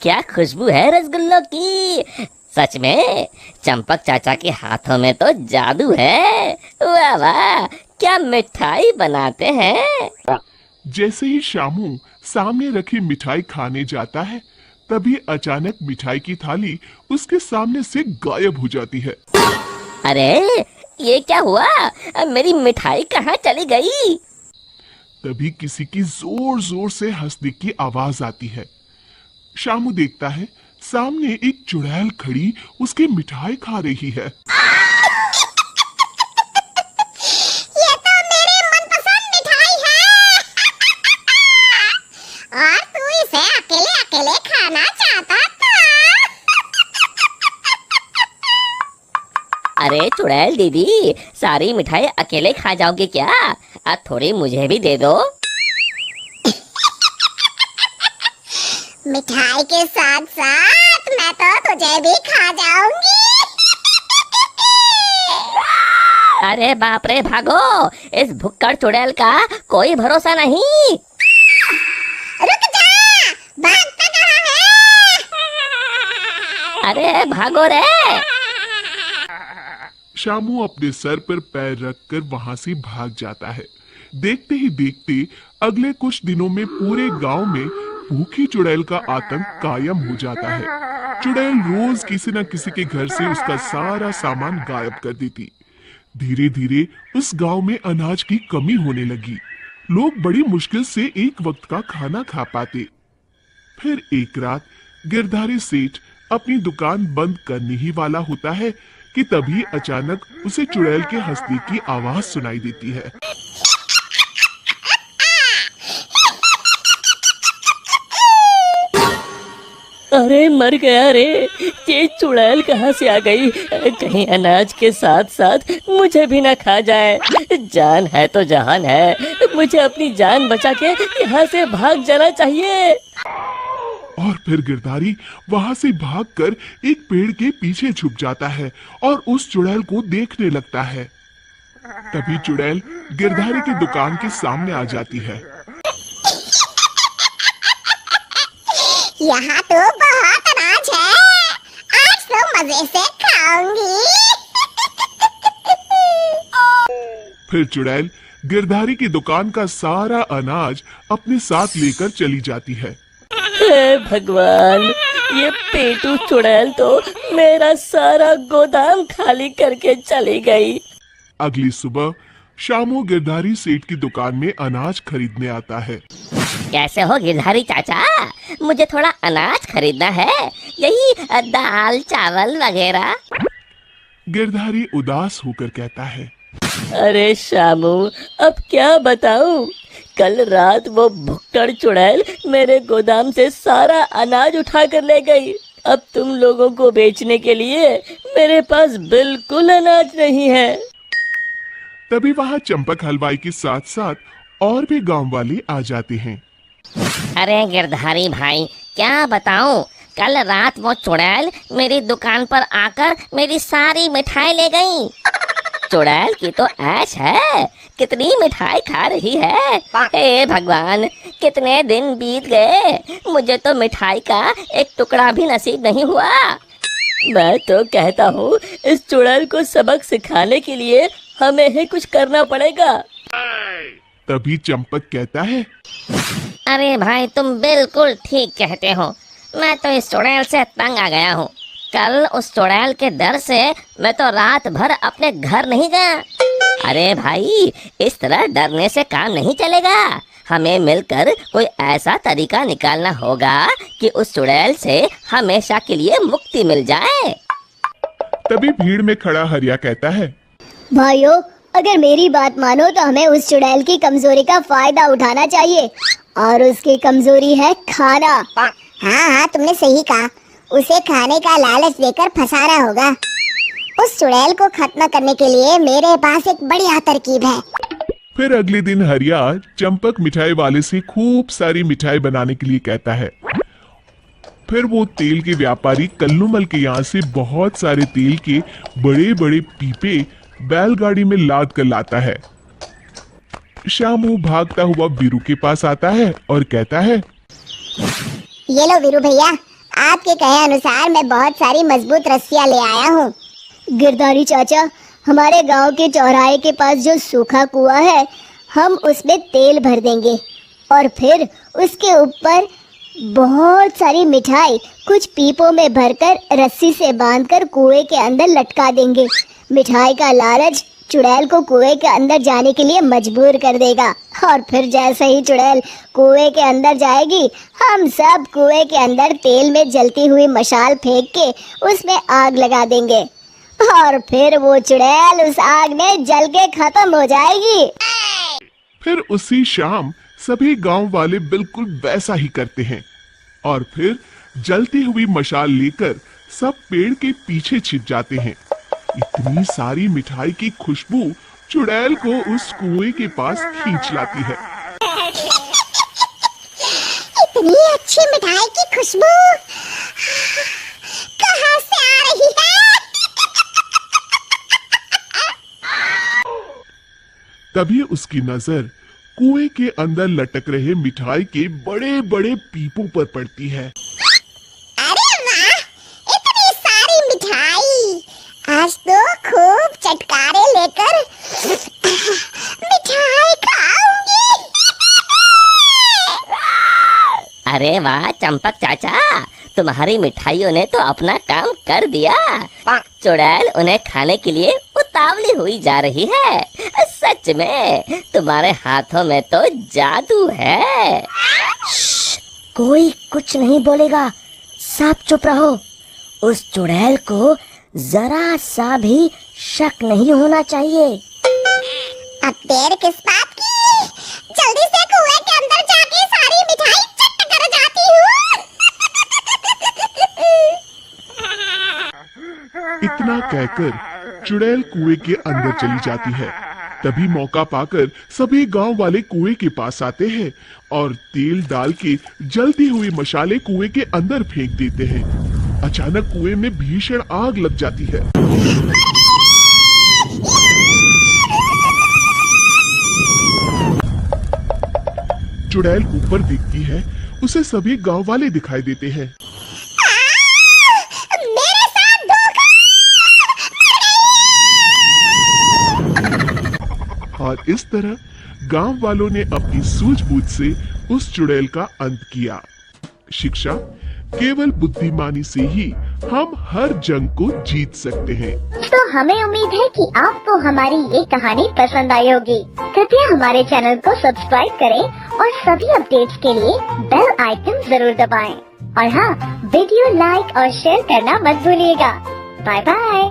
क्या खुशबू है रसगुल्लों की। सच में चंपक चाचा के हाथों में तो जादू है। वाह वाह, क्या मिठाई बनाते हैं। जैसे ही शामू सामने रखी मिठाई खाने जाता है, तभी अचानक मिठाई की थाली उसके सामने से गायब हो जाती है। अरे ये क्या हुआ, मेरी मिठाई कहाँ चली गई। तभी किसी की जोर जोर से हंसने की आवाज आती है। शामू देखता है सामने एक चुड़ैल खड़ी उसकी मिठाई खा रही है। ये तो मेरी मनपसंद मिठाई है। और तू इसे अकेले अकेले खाना चाहता था। अरे चुड़ैल दीदी, सारी मिठाई अकेले खा जाओगे क्या। थोड़ी मुझे भी दे दो। मिठाई के साथ साथ मैं तो तुझे भी खा जाऊंगी। अरे बाप रे, भागो, इस भुक्कड़ चुड़ैल का कोई भरोसा नहीं। रुक जा, भागता कहाँ है। अरे भागो रे। शामू अपने सर पर पैर रखकर वहां से भाग जाता है। देखते ही देखते अगले कुछ दिनों में पूरे गांव में भूखी चुड़ैल का आतंक कायम हो जाता है। चुड़ैल रोज किसी न किसी के घर से उसका सारा सामान गायब कर देती। धीरे धीरे उस गांव में अनाज की कमी होने लगी। लोग बड़ी मुश्किल से एक वक्त का खाना खा पाते। फिर एक रात गिरधारी सेठ अपनी दुकान बंद करने ही वाला होता है कि तभी अचानक उसे चुड़ैल के हंसने की आवाज सुनाई देती है। अरे मर गया रे, ये चुड़ैल कहाँ से आ गई। कहीं अनाज के साथ साथ मुझे भी ना खा जाए। जान है तो जहान है, मुझे अपनी जान बचा के यहाँ से भाग जाना चाहिए। और फिर गिरधारी वहां से भागकर एक पेड़ के पीछे छुप जाता है और उस चुड़ैल को देखने लगता है। तभी चुड़ैल गिरधारी की दुकान के सामने आ जाती है। यहाँ तो बहुत अनाज है, आज तो मजे से खाऊंगी। फिर चुड़ैल गिरधारी की दुकान का सारा अनाज अपने साथ लेकर चली जाती है। हे भगवान, ये पेटू चुड़ैल तो मेरा सारा गोदाम खाली करके चली गई। अगली सुबह शामू गिरधारी सेठ की दुकान में अनाज खरीदने आता है। कैसे हो गिरधारी चाचा, मुझे थोड़ा अनाज खरीदना है, यही दाल चावल वगैरह। गिरधारी उदास होकर कहता है, अरे शामू, अब क्या बताऊं, कल रात वो भुक्कड़ चुड़ैल मेरे गोदाम से सारा अनाज उठा कर ले गई। अब तुम लोगों को बेचने के लिए मेरे पास बिल्कुल अनाज नहीं है। तभी वहाँ चंपक हलवाई के साथ साथ और भी गांव वाले आ जाते हैं। अरे गिरधारी भाई, क्या बताऊं, कल रात वो चुड़ैल मेरी दुकान पर आकर मेरी सारी मिठाई ले गई। चुड़ैल की तो ऐश है, कितनी मिठाई खा रही है। हे भगवान, कितने दिन बीत गए, मुझे तो मिठाई का एक टुकड़ा भी नसीब नहीं हुआ। मैं तो कहता हूँ इस चुड़ैल को सबक सिखाने के लिए हमें ही कुछ करना पड़ेगा। तभी चंपक कहता है, अरे भाई, तुम बिल्कुल ठीक कहते हो, मैं तो इस चुड़ैल से तंग आ गया हूँ। कल उस चुड़ैल के डर से मैं तो रात भर अपने घर नहीं गया। अरे भाई, इस तरह डरने से काम नहीं चलेगा, हमें मिलकर कोई ऐसा तरीका निकालना होगा कि उस चुड़ैल से हमेशा के लिए मुक्ति मिल जाए। तभी भीड़ में खड़ा हरिया कहता है, भाइयों, अगर मेरी बात मानो तो हमें उस चुड़ैल की कमजोरी का फायदा उठाना चाहिए, और उसकी कमजोरी है खाना। हाँ हाँ, तुमने सही कहा, उसे खाने का लालच देकर फंसाना होगा। उस चुड़ैल को खत्म करने के लिए मेरे पास एक बढ़िया तरकीब है। फिर अगले दिन हरिया चंपक मिठाई वाले से खूब सारी मिठाई बनाने के लिए कहता है। फिर वो तेल के व्यापारी कल्लूमल के यहाँ से बहुत सारे तेल के बड़े बड़े पीपे बैलगाड़ी में लाद कर लाता है। शामू भागता हुआ वीरू के पास आता है और कहता है, ये लो वीरू भैया, आपके कहे अनुसार मैं बहुत सारी मजबूत रस्सियाँ ले आया हूँ। गिरधारी चाचा, हमारे गांव के चौराहे के पास जो सूखा कुआं है, हम उसमें तेल भर देंगे और फिर उसके ऊपर बहुत सारी मिठाई कुछ पीपों में भरकर रस्सी से बांधकर कुएं के अंदर लटका देंगे। मिठाई का लालच चुड़ैल को कुएं के अंदर जाने के लिए मजबूर कर देगा और फिर जैसे ही चुड़ैल कुएं के अंदर जाएगी, हम सब कुएं के अंदर तेल में जलती हुई मशाल फेंक के उसमें आग लगा देंगे और फिर वो चुड़ैल उस आग में जल के खत्म हो जाएगी। फिर उसी शाम सभी गांव वाले बिल्कुल वैसा ही करते हैं और फिर जलती हुई मशाल लेकर सब पेड़ के पीछे छिप जाते हैं। इतनी सारी मिठाई की खुशबू चुड़ैल को उस कुएं के पास खींच लाती है। इतनी अच्छी मिठाई की खुशबू कहाँ से आ रही है? तभी उसकी नजर कुएं के अंदर लटक रहे मिठाई के बड़े बड़े पीपों पर पड़ती है। अरे वाह, इतनी सारी मिठाई! आज तो खूब चटकारे लेकर मिठाई खाऊंगी। अरे वाह चंपक चाचा, तुम्हारी मिठाइयों ने तो अपना काम कर दिया। चुड़ैल उन्हें खाने के लिए उतावली हुई जा रही है। सच में तुम्हारे हाथों में तो जादू है। कोई कुछ नहीं बोलेगा, सब चुप रहो। उस चुड़ैल को जरा सा भी शक नहीं होना चाहिए। अब देर किस बात की? जल्दी से कुएं के अंदर जाके सारी मिठाई चट कर जाती हूँ। इतना कहकर चुड़ैल कुएं के अंदर चली जाती है। तभी मौका पाकर सभी गांव वाले कुएं के पास आते हैं और तेल डाल के जलती हुई मशाले कुएं के अंदर फेंक देते हैं। अचानक कुएं में भीषण आग लग जाती है। चुड़ैल ऊपर दिखती है, उसे सभी गांव वाले दिखाई देते हैं। मेरे साथ धोखा! और इस तरह गांव वालों ने अपनी सूझबूझ से उस चुड़ैल का अंत किया। शिक्षा, केवल बुद्धिमानी से ही हम हर जंग को जीत सकते हैं। तो हमें उम्मीद है कि आपको हमारी ये कहानी पसंद आई होगी। कृपया हमारे चैनल को सब्सक्राइब करें और सभी अपडेट्स के लिए बेल आइकन जरूर दबाएं। और हाँ, वीडियो लाइक और शेयर करना मत भूलिएगा। Bye bye.